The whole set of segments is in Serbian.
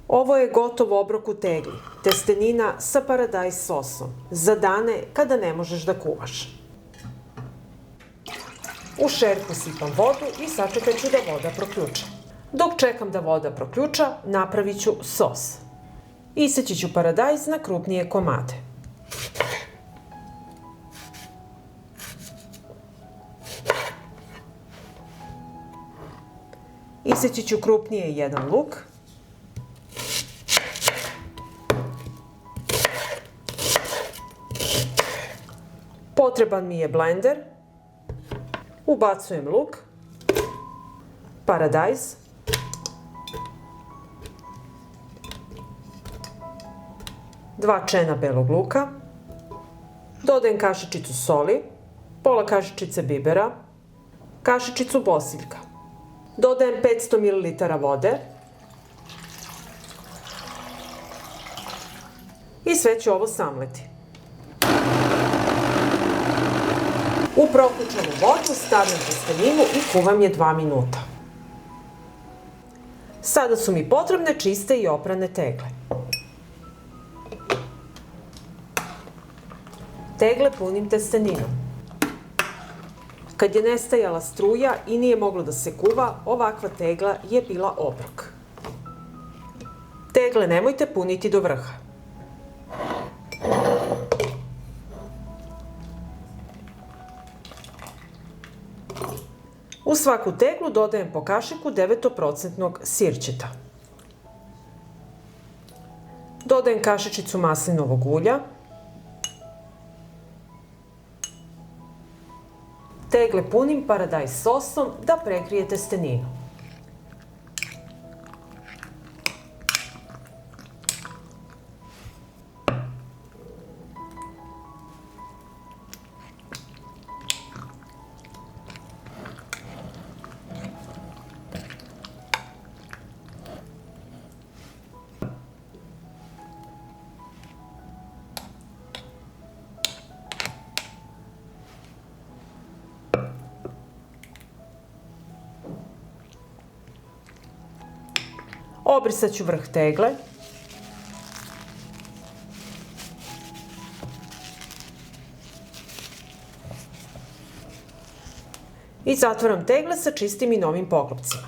Ovo je gotov obrok u tegli, testenina sa paradajz sosom, za dane kada ne možeš da kuvaš. U šerpu sipam vodu i sačekat ću da voda proključa. Dok čekam da voda proključa, napravit ću sos. Iseći ću paradajz na krupnije komade. Iseći ću krupnije jedan luk. Potreban mi je blender. Ubacujem luk, paradajz, dva čena belog luka, dodajem kašičicu soli, pola kašičice bibera, kašičicu bosiljka. Dodajem 500 ml vode i sve ću ovo samleti. U prokučanu vodu stavljam testeninu i kuvam je 2 minuta. Sada su mi potrebne čiste i oprane tegle. Tegle punim testeninom. Kad je nestajala struja i nije moglo da se kuva, ovakva tegla je bila obrok. Tegle nemojte puniti do vrha. U svaku teglu dodajem po kašiku 9% sirćeta. Dodajem kašičicu maslinovog ulja. Tegle punim paradajz sosom da prekrije testeninu. Obrisat ću vrh tegle. I zatvaram tegle sa čistim i novim poklopcima.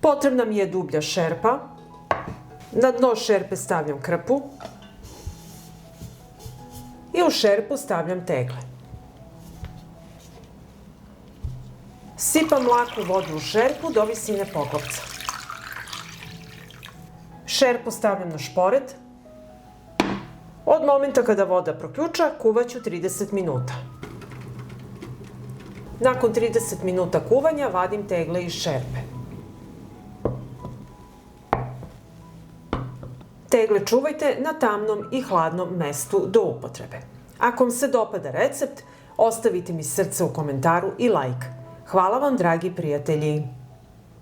Potrebna mi je dublja šerpa. Na dno šerpe stavljam krpu. I u šerpu stavljam tegle. Sipam mlaku vodu u šerpu do visine poklopca. Šerpu stavljam na šporet. Od momenta kada voda proključa, kuvaću 30 minuta. Nakon 30 minuta kuvanja vadim tegle iz šerpe. Tegle čuvajte na tamnom i hladnom mestu do upotrebe. Ako vam se dopada recept, ostavite mi srce u komentaru i like. Hvala vam, dragi prijatelji!